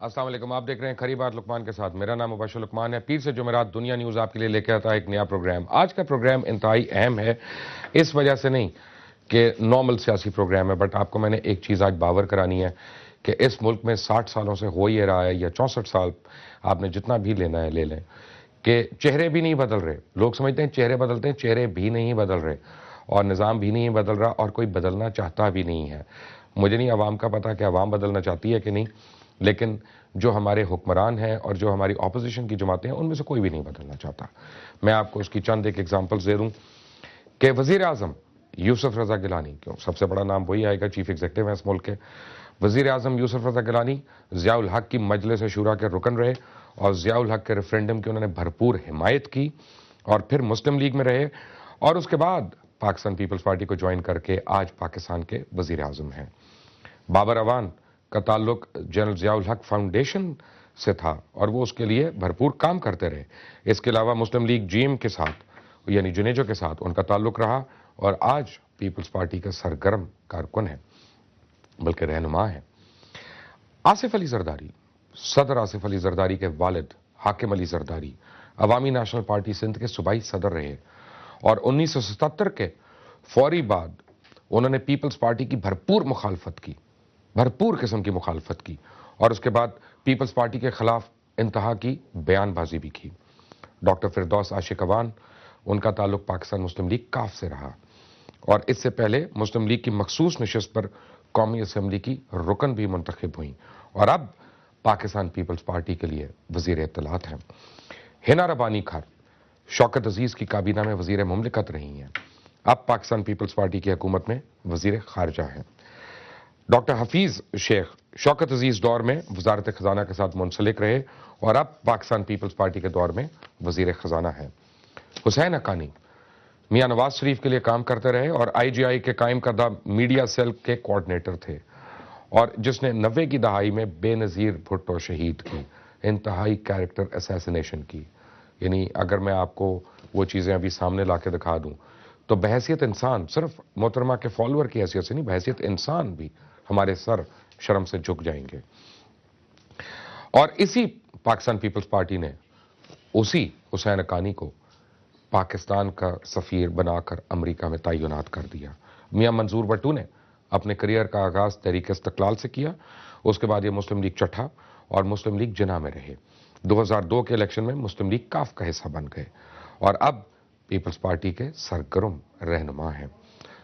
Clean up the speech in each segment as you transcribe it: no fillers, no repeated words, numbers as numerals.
السلام علیکم، آپ دیکھ رہے ہیں کھری بات لقمان کے ساتھ. میرا نام مبشر لقمان ہے. پیر سے جمعرات دنیا نیوز آپ کے لیے لے کے آتا ہے ایک نیا پروگرام. آج کا پروگرام انتہائی اہم ہے، اس وجہ سے نہیں کہ نارمل سیاسی پروگرام ہے، بٹ آپ کو میں نے ایک چیز آج باور کرانی ہے کہ اس ملک میں 60 سالوں سے ہو یہ رہا ہے، یا 64 سال، آپ نے جتنا بھی لینا ہے لے لیں، کہ چہرے بھی نہیں بدل رہے. لوگ سمجھتے ہیں چہرے بدلتے ہیں، چہرے بھی نہیں بدل رہے، اور نظام بھی نہیں بدل رہا، اور کوئی بدلنا چاہتا بھی نہیں ہے. مجھے نہیں عوام کا پتا کہ عوام بدلنا چاہتی ہے کہ نہیں، لیکن جو ہمارے حکمران ہیں اور جو ہماری اپوزیشن کی جماعتیں ہیں ان میں سے کوئی بھی نہیں بدلنا چاہتا. میں آپ کو اس کی چند ایک ایگزامپلز دے دوں کہ وزیر اعظم یوسف رضا گیلانی، کیوں سب سے بڑا نام وہی آئے گا، چیف ایگزیکٹو ہیں اس ملک کے. وزیر اعظم یوسف رضا گیلانی ضیاء الحق کی مجلس شورا کے رکن رہے، اور ضیاء الحق کے ریفرینڈم کی انہوں نے بھرپور حمایت کی، اور پھر مسلم لیگ میں رہے، اور اس کے بعد پاکستان پیپلز پارٹی کو جوائن کر کے آج پاکستان کے وزیر اعظم ہیں. بابر اعوان کا تعلق جنرل ضیاء الحق فاؤنڈیشن سے تھا، اور وہ اس کے لیے بھرپور کام کرتے رہے. اس کے علاوہ مسلم لیگ جیم کے ساتھ، یعنی جنیجو کے ساتھ ان کا تعلق رہا، اور آج پیپلز پارٹی کا سرگرم کارکن ہے، بلکہ رہنما ہے. آصف علی زرداری، صدر آصف علی زرداری کے والد حاکم علی زرداری عوامی نیشنل پارٹی سندھ کے صوبائی صدر رہے، اور 1977 کے فوری بعد انہوں نے پیپلز پارٹی کی بھرپور مخالفت کی، بھرپور قسم کی مخالفت کی، اور اس کے بعد پیپلز پارٹی کے خلاف انتہا کی بیان بازی بھی کی. ڈاکٹر فردوس عاشق اوان، ان کا تعلق پاکستان مسلم لیگ کاف سے رہا، اور اس سے پہلے مسلم لیگ کی مخصوص نشست پر قومی اسمبلی کی رکن بھی منتخب ہوئیں، اور اب پاکستان پیپلز پارٹی کے لیے وزیر اطلاعات ہیں. ہنا ربانی کھار شوکت عزیز کی کابینہ میں وزیر مملکت رہی ہیں، اب پاکستان پیپلز پارٹی کی حکومت میں وزیر خارجہ ہیں. ڈاکٹر حفیظ شیخ شوکت عزیز دور میں وزارت خزانہ کے ساتھ منسلک رہے، اور اب پاکستان پیپلز پارٹی کے دور میں وزیر خزانہ ہیں. حسین حقانی میاں نواز شریف کے لیے کام کرتے رہے، اور آئی جی آئی کے قائم کردہ میڈیا سیل کے کوارڈینیٹر تھے، اور جس نے 90 کی دہائی میں بے نظیر بھٹو شہید کی انتہائی کیریکٹر اسیسینیشن کی. یعنی اگر میں آپ کو وہ چیزیں ابھی سامنے لا کے دکھا دوں تو بحیثیت انسان، صرف محترمہ کے فالوور کی حیثیت سے نہیں، بحیثیت انسان بھی ہمارے سر شرم سے جھک جائیں گے. اور اسی پاکستان پیپلز پارٹی نے اسی حسین حقانی کو پاکستان کا سفیر بنا کر امریکہ میں تعینات کر دیا. میاں منظور بٹو نے اپنے کریئر کا آغاز تحریک استقلال سے کیا، اس کے بعد یہ مسلم لیگ چٹھا اور مسلم لیگ جناح میں رہے. 2002 کے الیکشن میں مسلم لیگ کاف کا حصہ بن گئے، اور اب پیپلز پارٹی کے سرگرم رہنما ہیں.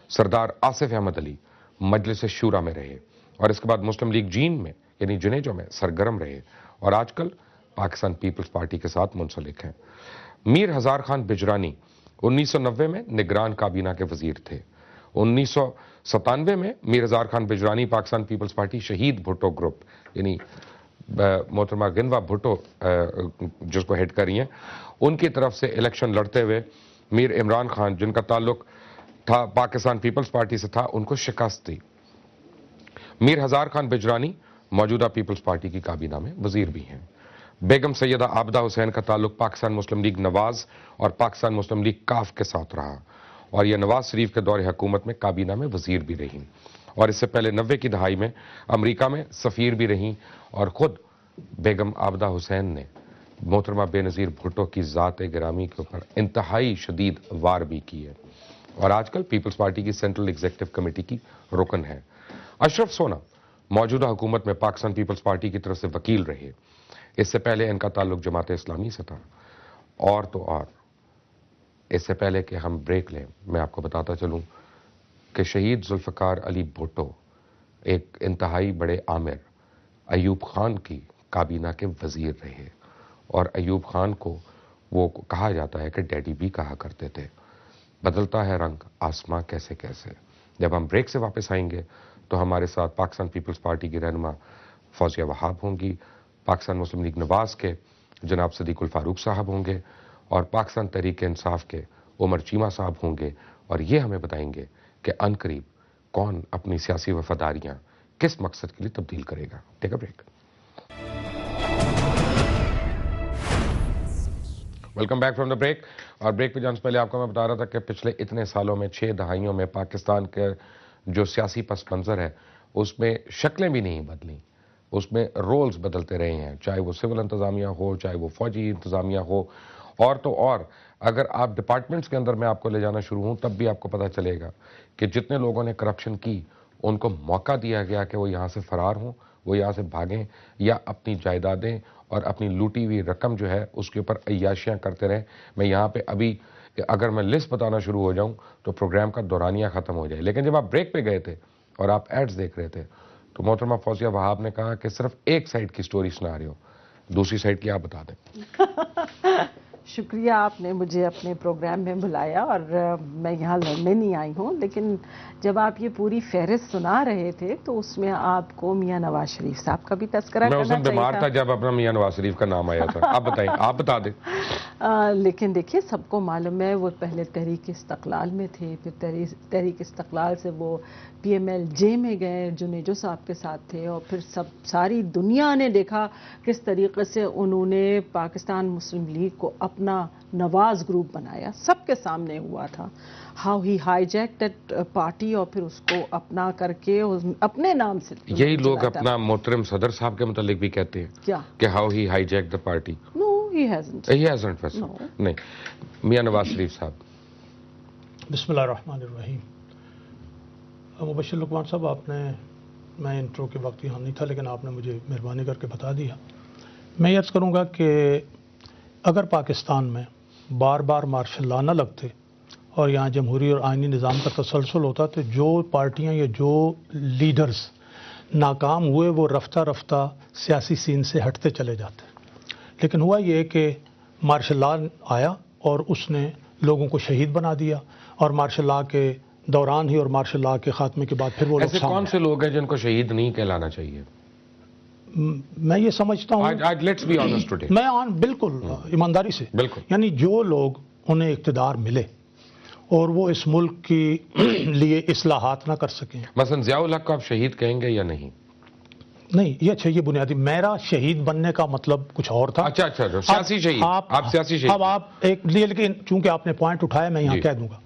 سردار آصف احمد علی مجلس شورا میں رہے، اور اس کے بعد مسلم لیگ جین میں یعنی جنیجو میں سرگرم رہے، اور آج کل پاکستان پیپلز پارٹی کے ساتھ منسلک ہیں. میر ہزار خان بجرانی 1990 میں نگران کابینہ کے وزیر تھے. 1997 میں میر ہزار خان بجرانی پاکستان پیپلز پارٹی شہید بھٹو گروپ، یعنی محترمہ گنوا بھٹو جس کو ہیڈ کری ہیں، ان کی طرف سے الیکشن لڑتے ہوئے میر عمران خان، جن کا تعلق تھا پاکستان پیپلز پارٹی سے تھا، ان کو شکست دی. میر ہزار خان بجرانی موجودہ پیپلز پارٹی کی کابینہ میں وزیر بھی ہیں. بیگم سیدہ عابدہ حسین کا تعلق پاکستان مسلم لیگ نواز اور پاکستان مسلم لیگ کاف کے ساتھ رہا، اور یہ نواز شریف کے دور حکومت میں کابینہ میں وزیر بھی رہیں، اور اس سے پہلے 90 کی دہائی میں امریکہ میں سفیر بھی رہیں، اور خود بیگم عابدہ حسین نے محترمہ بے نظیر بھٹو کی ذات گرامی کے اوپر انتہائی شدید وار بھی کی ہے، اور آج کل پیپلز پارٹی کی سینٹرل ایگزیکٹو کمیٹی کی رکن ہے. اشرف سونا موجودہ حکومت میں پاکستان پیپلز پارٹی کی طرف سے وکیل رہے، اس سے پہلے ان کا تعلق جماعت اسلامی سے تھا. اور تو اور اس سے پہلے کہ ہم بریک لیں، میں آپ کو بتاتا چلوں کہ شہید ذوالفقار علی بھٹو ایک انتہائی بڑے آمر ایوب خان کی کابینہ کے وزیر رہے، اور ایوب خان کو وہ کہا جاتا ہے کہ ڈیڈی بھی کہا کرتے تھے. بدلتا ہے رنگ آسماں کیسے کیسے. جب ہم بریک سے واپس آئیں گے تو ہمارے ساتھ پاکستان پیپلز پارٹی کی رہنما فوزیہ وہاب ہوں گی، پاکستان مسلم لیگ نواز کے جناب صدیق الفاروق صاحب ہوں گے، اور پاکستان تحریک انصاف کے عمر چیمہ صاحب ہوں گے، اور یہ ہمیں بتائیں گے کہ عنقریب کون اپنی سیاسی وفاداریاں کس مقصد کے لیے تبدیل کرے گا. Take a break. Welcome back from the break. اور بریک پہ جانے سے پہلے آپ کو میں بتا رہا تھا کہ پچھلے اتنے سالوں میں 6 دہائیوں میں پاکستان کے جو سیاسی پس منظر ہے اس میں شکلیں بھی نہیں بدلیں، اس میں رولز بدلتے رہے ہیں، چاہے وہ سول انتظامیہ ہو، چاہے وہ فوجی انتظامیہ ہو، اور تو اور اگر آپ ڈپارٹمنٹس کے اندر میں آپ کو لے جانا شروع ہوں تب بھی آپ کو پتہ چلے گا کہ جتنے لوگوں نے کرپشن کی ان کو موقع دیا گیا کہ وہ یہاں سے فرار ہوں، وہ یہاں سے بھاگیں یا اپنی جائیدادیں اور اپنی لوٹی ہوئی رقم جو ہے اس کے اوپر عیاشیاں کرتے رہیں۔ میں یہاں پہ ابھی اگر میں لسٹ بتانا شروع ہو جاؤں تو پروگرام کا دورانیہ ختم ہو جائے، لیکن جب آپ بریک پہ گئے تھے اور آپ ایڈز دیکھ رہے تھے تو محترمہ فوزیہ وہاب نے کہا کہ صرف ایک سائیڈ کی سٹوری سنا رہے ہو، دوسری سائیڈ کی آپ بتا دیں۔ شکریہ، آپ نے مجھے اپنے پروگرام میں بلایا اور میں یہاں لڑنے نہیں آئی ہوں، لیکن جب آپ یہ پوری فہرست سنا رہے تھے تو اس میں آپ کو میاں نواز شریف صاحب کا بھی تذکرہ میں اس کرنا دن چاہیے بیمار تھا جب اپنا میاں نواز شریف کا نام آیا تھا۔ آپ بتائیں، آپ بتا دیں۔ لیکن دیکھیے سب کو معلوم ہے وہ پہلے تحریک استقلال میں تھے، پھر تحریک استقلال سے وہ پی ایم ایل جے میں گئے، جنیجو صاحب کے ساتھ تھے، اور پھر ساری دنیا نے دیکھا کس طریقے سے انہوں نے پاکستان مسلم لیگ کو اپنا نواز گروپ بنایا، سب کے سامنے ہوا تھا how he high Jack that party, اور پھر اس کو اپنا کر کے اپنے نام سے یہی لوگ اپنا محترم صدر صاحب کے متعلق بھی کہتے ہیں کیا کہ how he hijack the party. No he hasn't نہیں، میاں نواز شریف صاحب۔ بسم اللہ الرحمن الرحیم۔ مبشر لقمان صاحب، میں انٹرو کے وقت یہاں نہیں تھا لیکن آپ نے مجھے مہربانی کر کے بتا دیا۔ میں عرض کروں گا کہ اگر پاکستان میں بار بار مارشل لا نہ لگتے اور یہاں جمہوری اور آئینی نظام کا تسلسل ہوتا تو جو پارٹیاں یا جو لیڈرز ناکام ہوئے وہ رفتہ رفتہ سیاسی سین سے ہٹتے چلے جاتے، لیکن ہوا یہ کہ مارشل لا آیا اور اس نے لوگوں کو شہید بنا دیا، اور مارشل لا کے دوران ہی اور مارشل لا کے خاتمے کے بعد پھر وہ ایسے کون سے لوگ ہیں جن کو شہید نہیں کہلانا چاہیے؟ میں یہ سمجھتا ہوں، آج لیٹس بی آنسٹ ٹوڈے، میں بالکل ایمانداری سے، بالکل، یعنی جو لوگ انہیں اقتدار ملے اور وہ اس ملک کے لیے اصلاحات نہ کر سکیں، مثلا ضیاء الحق کو آپ شہید کہیں گے یا نہیں؟ نہیں، یہ اچھا، یہ بنیادی میرا شہید بننے کا مطلب کچھ اور تھا۔ اچھا، سیاسی شہید، آپ سیاسی شہید۔ اب آپ ایک، لیکن چونکہ آپ نے پوائنٹ اٹھایا میں یہاں کہہ دوں گا،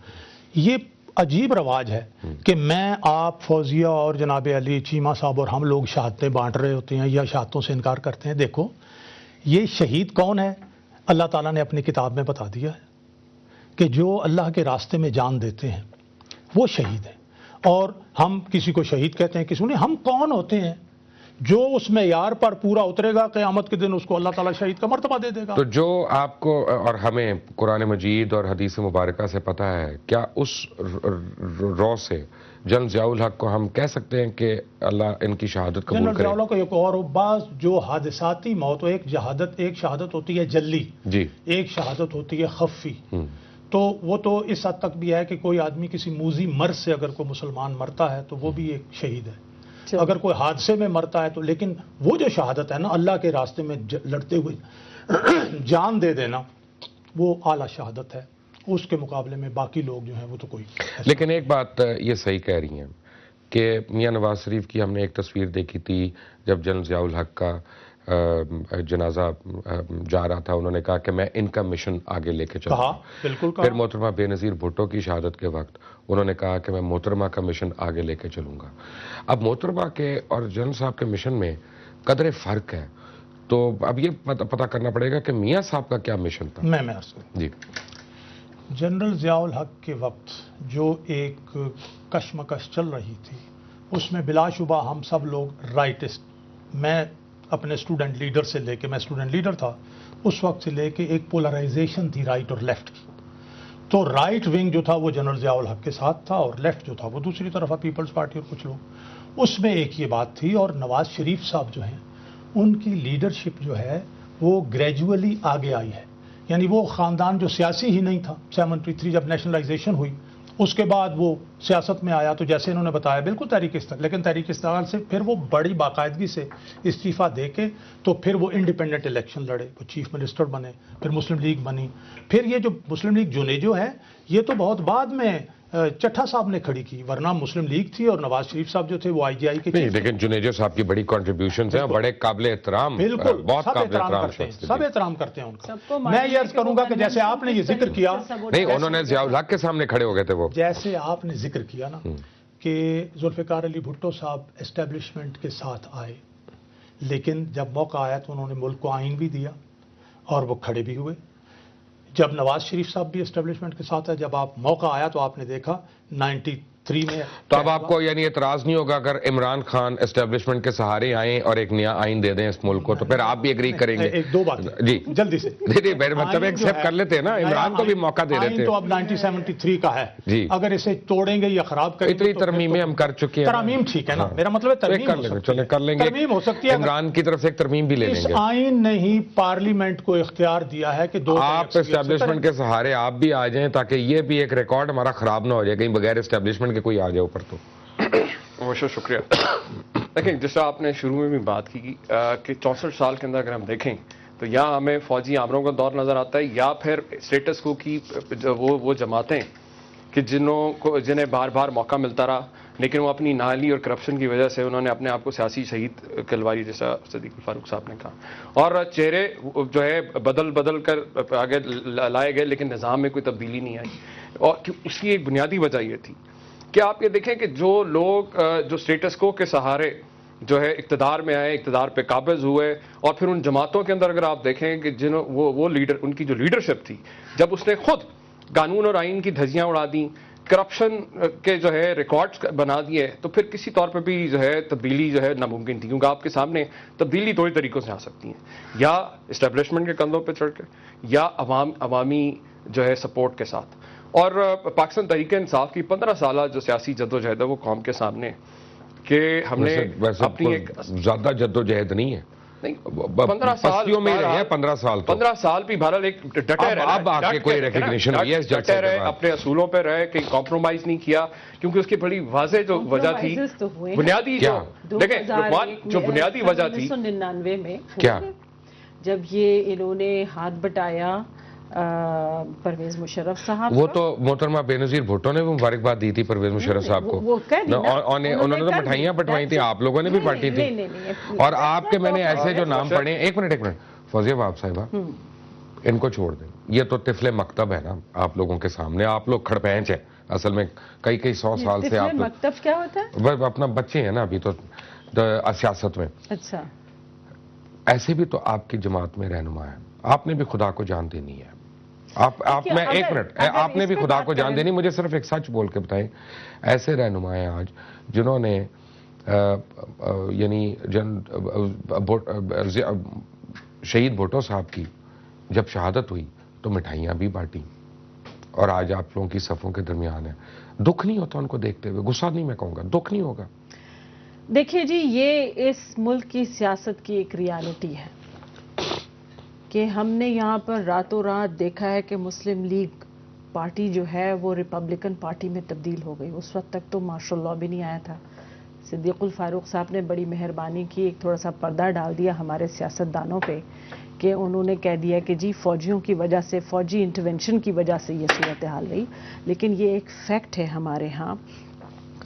یہ عجیب رواج ہے کہ میں، آپ، فوزیہ اور جناب علی چیمہ صاحب اور ہم لوگ شہادتیں بانٹ رہے ہوتے ہیں یا شہادتوں سے انکار کرتے ہیں۔ دیکھو یہ شہید کون ہے، اللہ تعالیٰ نے اپنی کتاب میں بتا دیا ہے کہ جو اللہ کے راستے میں جان دیتے ہیں وہ شہید ہیں، اور ہم کسی کو شہید کہتے ہیں، کسی نے، ہم کون ہوتے ہیں جو اس معیار پر پورا اترے گا قیامت کے دن اس کو اللہ تعالیٰ شہید کا مرتبہ دے دے گا۔ تو جو آپ کو اور ہمیں قرآن مجید اور حدیث مبارکہ سے پتہ ہے، کیا اس رو سے جنرل ضیاء الحق کو ہم کہہ سکتے ہیں کہ اللہ ان کی شہادت قبول جنرل کرے؟ ضیاء الحق کو ایک اور بعض جو حادثاتی موت، ایک شہادت ہوتی ہے جلی، جی، ایک شہادت ہوتی ہے خفی، تو وہ تو اس حد تک بھی ہے کہ کوئی آدمی کسی موذی مرض سے اگر کوئی مسلمان مرتا ہے تو وہ بھی ایک شہید ہے، اگر کوئی حادثے میں مرتا ہے تو، لیکن وہ جو شہادت ہے نا اللہ کے راستے میں لڑتے ہوئے جان دے دینا، وہ اعلیٰ شہادت ہے، اس کے مقابلے میں باقی لوگ جو ہیں وہ تو کوئی۔ لیکن ایک بات یہ صحیح کہہ رہی ہیں کہ میاں نواز شریف کی ہم نے ایک تصویر دیکھی تھی جب جنرل ضیاء الحق کا جنازہ جا رہا تھا، انہوں نے کہا کہ میں ان کا مشن آگے لے کے چلوں گا، بالکل کہا۔ پھر محترمہ بے نظیر بھٹو کی شہادت کے وقت انہوں نے کہا کہ میں محترمہ کا مشن آگے لے کے چلوں گا۔ اب محترمہ کے اور جنرل صاحب کے مشن میں قدرے فرق ہے، تو اب یہ پتہ کرنا پڑے گا کہ میاں صاحب کا کیا مشن تھا۔ میں عرض کروں، جی، جنرل ضیاء الحق کے وقت جو ایک کشمکش چل رہی تھی اس میں بلا شبہ ہم سب لوگ رائٹسٹ، میں اپنے اسٹوڈنٹ لیڈر سے لے کے، میں اسٹوڈنٹ لیڈر تھا اس وقت سے لے کے، ایک پولرائزیشن تھی رائٹ اور لیفٹ کی، تو رائٹ ونگ جو تھا وہ جنرل ضیاء الحق کے ساتھ تھا اور لیفٹ جو تھا وہ دوسری طرف پیپلز پارٹی اور کچھ لوگ، اس میں ایک یہ بات تھی۔ اور نواز شریف صاحب جو ہیں ان کی لیڈرشپ جو ہے وہ گریجولی آگے آئی ہے، یعنی وہ خاندان جو سیاسی ہی نہیں تھا 73 جب نیشنلائزیشن ہوئی اس کے بعد وہ سیاست میں آیا، تو جیسے انہوں نے بتایا بالکل تحریک استقلال، لیکن تحریک استقلال سے پھر وہ بڑی باقاعدگی سے استعفیٰ دے کے تو پھر وہ انڈیپینڈنٹ الیکشن لڑے، وہ چیف منسٹر بنے، پھر مسلم لیگ بنی، پھر یہ جو مسلم لیگ جنیجو ہے یہ تو بہت بعد میں چٹھا صاحب نے کھڑی کی، ورنہ مسلم لیگ تھی اور نواز شریف صاحب جو تھے وہ آئی جی آئی کے نہیں، لیکن جنیجو صاحب کی بڑی کنٹریبیوشنز ہیں، بڑے قابل احترام، بالکل بہت سب قابل احترام احترام کرتے ہیں، شخص سب تھے۔ احترام کرتے ہیں ان کا۔ میں یہ عرض کروں گا کہ جیسے آپ نے یہ ذکر کیا، نہیں، انہوں نے ضیاء الحق کے سامنے کھڑے ہو گئے تھے، وہ جیسے آپ نے ذکر کیا نا کہ ذوالفقار علی بھٹو صاحب اسٹیبلشمنٹ کے ساتھ آئے، لیکن جب موقع آیا تو انہوں نے ملک کو آئین بھی دیا اور وہ کھڑے بھی ہوئے. جب نواز شریف صاحب بھی اسٹیبلشمنٹ کے ساتھ ہے, جب آپ موقع آیا تو آپ نے دیکھا 93 میں. تو اب آپ کو یعنی اعتراض نہیں ہوگا اگر عمران خان اسٹیبلشمنٹ کے سہارے آئیں اور ایک نیا آئین دے دیں اس ملک کو, تو پھر آپ بھی ایگری کریں گے؟ ایک دو باتیں جی جلدی سے. نہیں میرے مطلب ایکسیپٹ کر لیتے ہیں نا, عمران کو بھی موقع دے دیتے ہیں. تو اب 1973 کا ہے جی, اگر اسے توڑیں گے یا خراب کریں گے. اتنی ترمیمیں ہم کر چکے ہیں. ترمیم ٹھیک ہے نا, میرا مطلب ہے ترمیم کر لیں گے, چلیں کر لیں گے. ترمیم ہو سکتی ہے. عمران کی طرف سے ایک ترمیم بھی لے لیں اس گے. آئین نے ہی پارلیمنٹ کو اختیار دیا ہے کہ آپ اسٹیبلشمنٹ کے سہارے آپ بھی آ جائیں تاکہ یہ بھی ایک ریکارڈ ہمارا خراب نہ ہو جائے, کہیں بغیر اسٹیبلشمنٹ کے کوئی آ جائے اوپر. تو بہت شکریہ. دیکھیں جس طرح آپ نے شروع میں بھی بات کی کہ 64 سال کے اندر اگر ہم دیکھیں تو یا ہمیں فوجی آمروں کا دور نظر آتا ہے یا پھر اسٹیٹس کو کی وہ جماعتیں کہ جنہیں بار بار موقع ملتا رہا لیکن وہ اپنی نااہلی اور کرپشن کی وجہ سے انہوں نے اپنے آپ کو سیاسی شہید کلوائی, جیسا صدیق الفاروق صاحب نے کہا, اور چہرے جو ہے بدل کر آگے لائے گئے لیکن نظام میں کوئی تبدیلی نہیں آئی. اور اس کی ایک بنیادی وجہ یہ تھی کہ آپ یہ دیکھیں کہ جو لوگ جو اسٹیٹس کو کے سہارے جو ہے اقتدار میں آئے, اقتدار پہ قابض ہوئے, اور پھر ان جماعتوں کے اندر اگر آپ دیکھیں کہ وہ لیڈر, ان کی جو لیڈرشپ تھی, جب اس نے خود قانون اور آئین کی دھجیاں اڑا دیں, کرپشن کے جو ہے ریکارڈز بنا دیے, تو پھر کسی طور پہ بھی جو ہے تبدیلی جو ہے ناممکن تھی. کیونکہ آپ کے سامنے تبدیلی دو ہی طریقوں سے آ سکتی ہیں, یا اسٹیبلشمنٹ کے کندھوں پہ چڑھ کے یا عوامی جو ہے سپورٹ کے ساتھ. اور پاکستان تحریک انصاف کی 15 سالہ جو سیاسی جدوجہد ہے وہ قوم کے سامنے کہ ہم نے اپنی ایک زیادہ جدوجہد نہیں ہے, 15 سال میں ہی رہے ہیں. 15 سال بھی بہرحال ایک ڈٹے رہے, اب آ کے کوئی ریکگنیشن ہوئی ہے اس جلسے کے بعد, اپنے اصولوں پہ رہے, کہیں کمپرومائز نہیں کیا, کیونکہ اس کی بڑی واضح جو وجہ تھی, بنیادی دیکھیں جو بنیادی وجہ تھی 1999 میں کیا, جب یہ انہوں نے ہاتھ بٹایا پرویز مشرف صاحب, وہ تو محترمہ بے نظیر بھٹو نے بھی مبارکباد دی تھی پرویز مشرف صاحب کو, انہوں نے تو مٹھائیاں بٹوائی تھیں, آپ لوگوں نے بھی بانٹی تھی. اور آپ کے میں نے ایسے جو نام پڑھے, ایک منٹ فوزیہ باب صاحبہ, ان کو چھوڑ دیں, یہ تو طفل مکتب ہے نا آپ لوگوں کے سامنے, آپ لوگ کھڑپینچ ہیں اصل میں, کئی 100 سال سے آپ مکتب کیا ہوتا ہے, اپنا بچے ہیں نا ابھی تو سیاست میں. اچھا, ایسے بھی تو آپ کی جماعت میں رہنما ہے, آپ نے بھی خدا کو جان دینی ہے. آپ میں ایک منٹ, آپ نے بھی خدا کو جان دینی, مجھے صرف ایک سچ بول کے بتائیں, ایسے رہنما ہیں آج جنہوں نے یعنی شہید بھٹو صاحب کی جب شہادت ہوئی تو مٹھائیاں بھی بانٹی, اور آج آپ لوگوں کی صفوں کے درمیان ہے. دکھ نہیں ہوتا ان کو دیکھتے ہوئے, غصہ نہیں میں کہوں گا, دکھ نہیں ہوگا. دیکھیے جی, یہ اس ملک کی سیاست کی ایک ریالٹی ہے کہ ہم نے یہاں پر راتوں رات دیکھا ہے کہ مسلم لیگ پارٹی جو ہے وہ ریپبلکن پارٹی میں تبدیل ہو گئی. اس وقت تک تو مارشل لاء بھی نہیں آیا تھا. صدیق الفاروق صاحب نے بڑی مہربانی کی, ایک تھوڑا سا پردہ ڈال دیا ہمارے سیاستدانوں پہ کہ انہوں نے کہہ دیا کہ جی فوجیوں کی وجہ سے, فوجی انٹرونشن کی وجہ سے یہ صورتحال رہی. لیکن یہ ایک فیکٹ ہے ہمارے ہاں,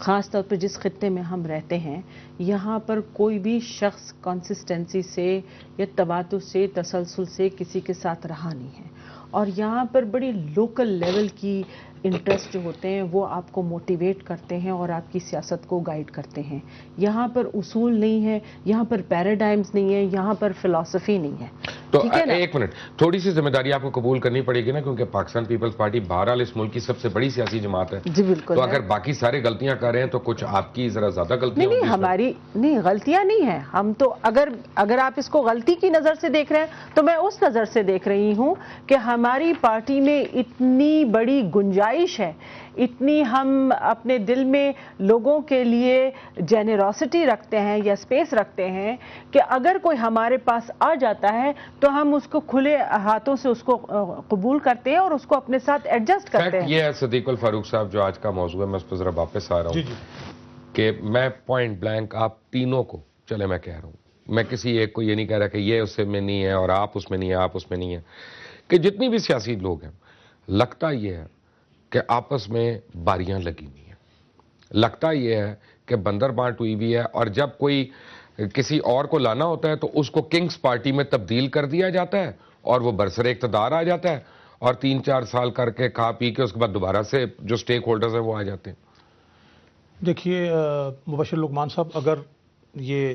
خاص طور پہ جس خطے میں ہم رہتے ہیں, یہاں پر کوئی بھی شخص کنسسٹنسی سے یا تواتر سے, تسلسل سے کسی کے ساتھ رہا نہیں ہے. اور یہاں پر بڑی لوکل لیول کی انٹرسٹ جو ہوتے ہیں وہ آپ کو موٹیویٹ کرتے ہیں اور آپ کی سیاست کو گائیڈ کرتے ہیں. یہاں پر اصول نہیں ہے, یہاں پر پیراڈائمز نہیں ہے, یہاں پر فلسفی نہیں ہے. تو ایک منٹ, تھوڑی سی ذمہ داری آپ کو قبول کرنی پڑے گی نا, کیونکہ پاکستان پیپلز پارٹی بہرحال اس ملک کی سب سے بڑی سیاسی جماعت ہے. جی بالکل. تو اگر باقی سارے غلطیاں کر رہے ہیں تو کچھ آپ کی ذرا زیادہ غلطیاں نہیں, ہماری نہیں غلطیاں نہیں ہیں. ہم تو اگر آپ اس کو غلطی کی نظر سے دیکھ رہے ہیں تو میں اس نظر سے دیکھ رہی ہوں کہ ہماری پارٹی میں اتنی بڑی گنجائش ہے, اتنی ہم اپنے دل میں لوگوں کے لیے جینیروسٹی رکھتے ہیں یا اسپیس رکھتے ہیں کہ اگر کوئی ہمارے پاس آ جاتا ہے تو ہم اس کو کھلے ہاتھوں سے اس کو قبول کرتے ہیں اور اس کو اپنے ساتھ ایڈجسٹ کرتے ہیں. یہ ہے صدیق الفاروق صاحب جو آج کا موضوع ہے, میں اس پر ذرا واپس آ رہا ہوں کہ میں پوائنٹ بلینک آپ تینوں کو, چلے میں کہہ رہا ہوں, میں کسی ایک کو یہ نہیں کہہ رہا کہ یہ اس میں نہیں ہے اور آپ اس میں نہیں ہے, آپ اس میں نہیں ہے, کہ جتنی بھی سیاسی لوگ ہیں, لگتا یہ ہے کہ آپس میں باریاں لگی ہوئی ہیں, لگتا یہ ہے کہ بندر بانٹ ہوئی بھی ہے, اور جب کوئی کسی اور کو لانا ہوتا ہے تو اس کو کنگز پارٹی میں تبدیل کر دیا جاتا ہے اور وہ برسر اقتدار آ جاتا ہے, اور 3-4 سال کر کے کھا پی کے اس کے بعد دوبارہ سے جو سٹیک ہولڈرز ہیں وہ آ جاتے ہیں. دیکھیے مبشر لقمان صاحب, اگر یہ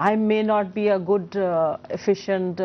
I may not be a good efficient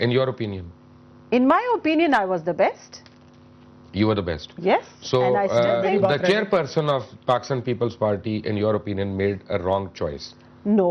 in your opinion? In my opinion, I was the best. You were the best. Yes. So and I still think the chairperson of Pakistan People's Party, in your opinion, made a wrong choice. No.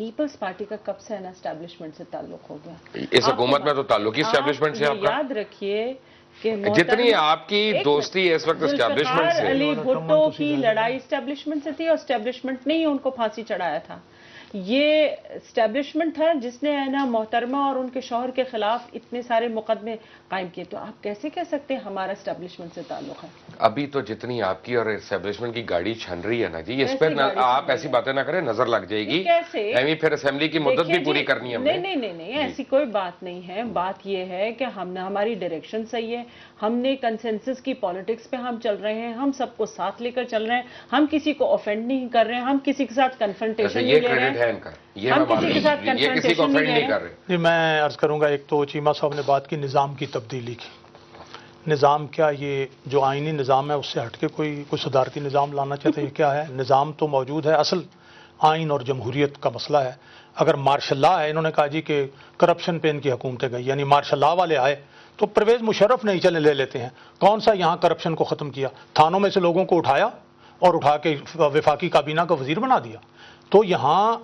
Peoples party کا کب سے ہے نا establishment سے تعلق ہو گیا. اس حکومت میں تو تعلق ہی اسٹیبلشمنٹ سے آپ کا. یاد رکھیے کہ جتنی آپ کی دوستی اس وقت اسٹیبلشمنٹ سے. علی بھٹو کی لڑائی اسٹیبلشمنٹ سے تھی اور اسٹیبلشمنٹ نے ہی ان کو پھانسی چڑھایا تھا. یہ اسٹیبلشمنٹ تھا جس نے ہے نا محترمہ اور ان کے شوہر کے خلاف اتنے سارے مقدمے قائم کیے. تو آپ کیسے کہہ سکتے ہیں ہمارا اسٹیبلشمنٹ سے تعلق ہے؟ ابھی تو جتنی آپ کی اور اسٹیبلشمنٹ کی گاڑی چھن رہی ہے نا جی, اس پر آپ ایسی باتیں نہ کریں, نظر لگ جائے گی. ایویں پھر اسمبلی کی مدت بھی پوری کرنی ہے. نہیں, ایسی کوئی بات نہیں ہے. بات یہ ہے کہ ہم نے, ہماری ڈائریکشن صحیح ہے, ہم نے کنسنسس کی پالیٹکس پہ ہم چل رہے ہیں, ہم سب کو ساتھ لے کر چل رہے ہیں, ہم کسی کو اوفینڈ نہیں کر رہے ہیں, ہم کسی کے ساتھ کنفرنٹیشن نہیں لے رہے ہیں. ہم کسی کے ساتھ کنفرنٹیشن نہیں کر رہے. میں عرض کروں گا, ایک تو چیمہ صاحب نے بات کی نظام کی تبدیلی کی. نظام کیا, یہ جو آئینی نظام ہے اس سے ہٹ کے کوئی صدارتی نظام لانا چاہتے ہیں, یہ کیا ہے؟ نظام تو موجود ہے, اصل آئین اور جمہوریت کا مسئلہ ہے. اگر مارشل لا ہے, انہوں نے کہا جی کہ کرپشن پہ ان کی حکومتیں گئی, یعنی مارشل لا والے آئے تو پرویز مشرف نہیں چلے لے لیتے ہیں. کون سا یہاں کرپشن کو ختم کیا؟ تھانوں میں سے لوگوں کو اٹھایا اور اٹھا کے وفاقی کابینہ کا وزیر بنا دیا. تو یہاں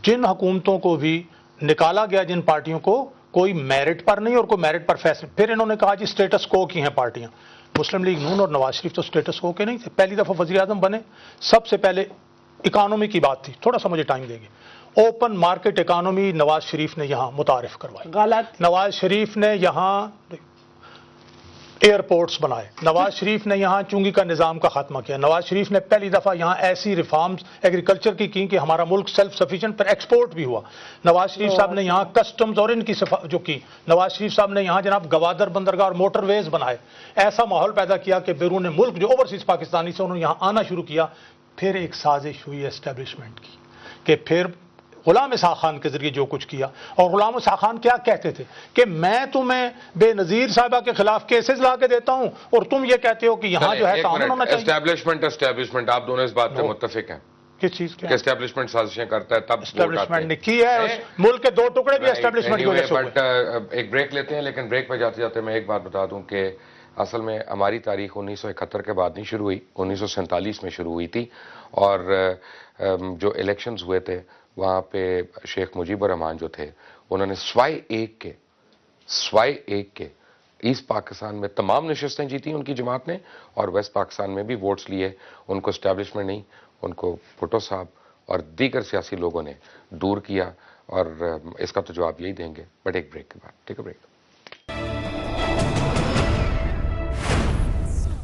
جن حکومتوں کو بھی نکالا گیا, جن پارٹیوں کو, کوئی میرٹ پر نہیں اور کوئی میرٹ پر فیصلے. پھر انہوں نے کہا جی سٹیٹس کو کی ہیں پارٹیاں. مسلم لیگ نون اور نواز شریف تو سٹیٹس کو کے نہیں تھے. پہلی دفعہ وزیر اعظم بنے, سب سے پہلے اکانومی کی بات تھی. تھوڑا سا مجھے ٹائم دیں گے. Open market economy Nawaz Sharif نے یہاں متعارف کروائی. غلط. نواز شریف نے یہاں ایئرپورٹس بنائے. نواز شریف نے یہاں چونگی کا نظام کا خاتمہ کیا. نواز شریف نے پہلی دفعہ یہاں ایسی ریفارمز ایگریکلچر کی کہ ہمارا ملک سیلف سفیشینٹ پر ایکسپورٹ بھی ہوا. نواز شریف صاحب نے یہاں کسٹمز اور ان کی جو کی. نواز شریف صاحب نے یہاں جناب گوادر بندرگاہ اور موٹر ویز بنائے. ایسا ماحول پیدا کیا کہ بیرون ملک جو اوورسیز پاکستانی سے انہوں نے یہاں آنا شروع کیا. پھر ایک سازش ہوئی اسٹیبلشمنٹ کی کہ پھر غلام اسحاق خان کے ذریعے جو کچھ کیا. اور غلام اسحاق خان کیا کہتے تھے کہ میں تمہیں بے نظیر صاحبہ کے خلاف کیسز لا کے دیتا ہوں اور تم یہ کہتے ہو کہ یہاں جو ہے قانون ہونا چاہیے. اسٹیبلشمنٹ آپ دونوں اس بات پہ متفق ہیں؟ کس چیز کے؟ اسٹیبلشمنٹ سازشیں کرتا ہے تب اسٹیبلشمنٹ نے کی ہے. ملک کے 2 ٹکڑے بھی اسٹیبلشمنٹ کی وجہ سے ہوئے. ایک بریک لیتے ہیں, لیکن بریک پہ جاتے جاتے میں ایک بات بتا دوں کہ اصل میں ہماری تاریخ 1971 کے بعد نہیں شروع ہوئی, 1947 میں شروع ہوئی تھی. اور جو الیکشنز ہوئے تھے وہاں پہ شیخ مجیب الرحمان جو تھے, انہوں نے سوائے ایک کے ایسٹ پاکستان میں تمام نشستیں جیتی ان کی جماعت نے, اور ویسٹ پاکستان میں بھی ووٹس لیے. ان کو اسٹیبلشمنٹ نہیں, ان کو بھٹو صاحب اور دیگر سیاسی لوگوں نے دور کیا. اور اس کا تو جواب یہی دیں گے, بٹ ایک بریک کے بعد. Take a break.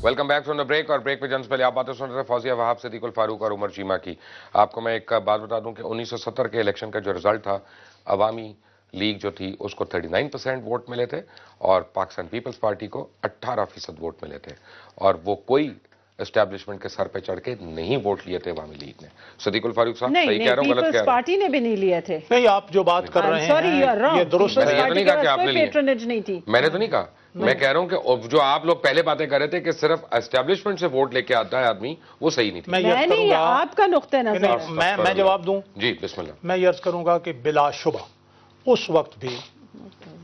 Welcome back from the break. اور بریک پہ جنس پہلے آپ باتیں سن رہے تھے فوزیہ وہاب, صدیق الفاروق اور عمر چیمہ کی. آپ کو میں ایک بات بتا دوں کہ 1970 کے الیکشن کا جو رزلٹ تھا, عوامی لیگ جو تھی اس کو 39% ووٹ ملے تھے اور پاکستان پیپلز پارٹی کو 18% ووٹ ملے تھے. اور وہ کوئی اسٹیبلشمنٹ کے سر پہ چڑھ کے نہیں ووٹ لیے تھے عوامی لیگ نے. صدیق الفاروق صاحب صحیح کہہ رہا ہوں غلط کہہ رہا ہوں؟ پیپلز پارٹی نے بھی نہیں لیے تھے. نہیں, آپ جو بات کر رہے ہیں یہ درست ہے. میں نے یہ تو نہیں کہا کہ آپ نے لیے, نہیں تھی. میں نے تو نہیں کہا. میں کہہ رہا ہوں کہ جو آپ لوگ پہلے باتیں کر رہے تھے کہ صرف اسٹیبلشمنٹ سے ووٹ لے کے آتا ہے آدمی, وہ صحیح نہیں تھی. میں نہیں, آپ کا نقطہ نظر. میں جواب دوں؟ جی بسم اللہ. میں یہ عرض کروں گا کہ بلا شبہ اس وقت بھی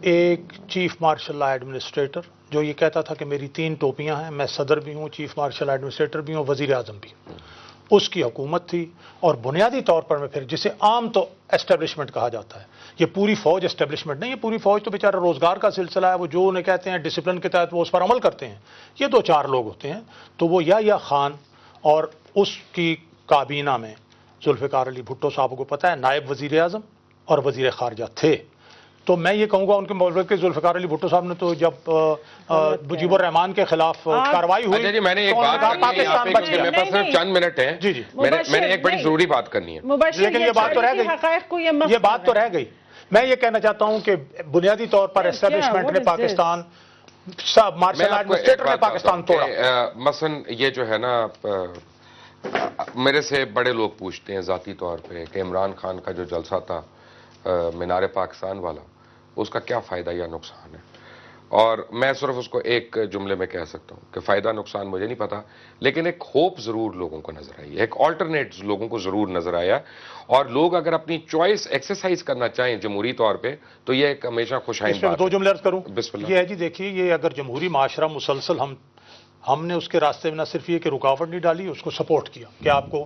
ایک چیف مارشل لا ایڈمنسٹریٹر جو یہ کہتا تھا کہ میری 3 ٹوپیاں ہیں, میں صدر بھی ہوں, چیف مارشل ایڈمنسٹریٹر بھی ہوں, وزیر اعظم بھی ہوں, اس کی حکومت تھی. اور بنیادی طور پر میں پھر جسے عام تو اسٹیبلشمنٹ کہا جاتا ہے, یہ پوری فوج اسٹیبلشمنٹ نہیں, یہ پوری فوج تو بیچارہ روزگار کا سلسلہ ہے. وہ جو انہیں کہتے ہیں ڈسپلن کے تحت وہ اس پر عمل کرتے ہیں. یہ 2-4 لوگ ہوتے ہیں. تو وہ یا خان اور اس کی کابینہ میں ذوالفقار علی بھٹو صاحب کو پتہ ہے نائب وزیر اعظم اور وزیر خارجہ تھے. تو میں یہ کہوں گا ان کے مولوی کے ذوالفقار علی بھٹو صاحب نے تو جب مجیب الرحمان کے خلاف کارروائی ہوئی. جی میں نے ایک بات کرنی ہے, میرے پاس صرف چند منٹ ہیں. جی میں نے ایک بڑی ضروری بات کرنی ہے, لیکن یہ بات تو رہ گئی. یہ بات تو رہ گئی. میں یہ کہنا چاہتا ہوں کہ بنیادی طور پر اسٹیبلشمنٹ نے پاکستان مارشل ایڈمنسٹریٹر نے پاکستان توڑا. مثلا یہ جو ہے نا, میرے سے بڑے لوگ پوچھتے ہیں ذاتی طور پہ کہ عمران خان کا جو جلسہ تھا مینار پاکستان والا, اس کا کیا فائدہ یا نقصان ہے. اور میں صرف اس کو ایک جملے میں کہہ سکتا ہوں کہ فائدہ نقصان مجھے نہیں پتا, لیکن ایک ہوپ ضرور لوگوں کو نظر آئی ہے, ایک آلٹرنیٹ لوگوں کو ضرور نظر آیا. اور لوگ اگر اپنی چوائس ایکسرسائز کرنا چاہیں جمہوری طور پہ تو یہ ایک ہمیشہ خوش آئند بات ہے. 2 جملے عرض کروں. بسم اللہ. یہ ہے جی, دیکھیے یہ اگر جمہوری معاشرہ مسلسل ہم نے اس کے راستے میں نہ صرف یہ کہ رکاوٹ نہیں ڈالی, اس کو سپورٹ کیا کہ آپ کو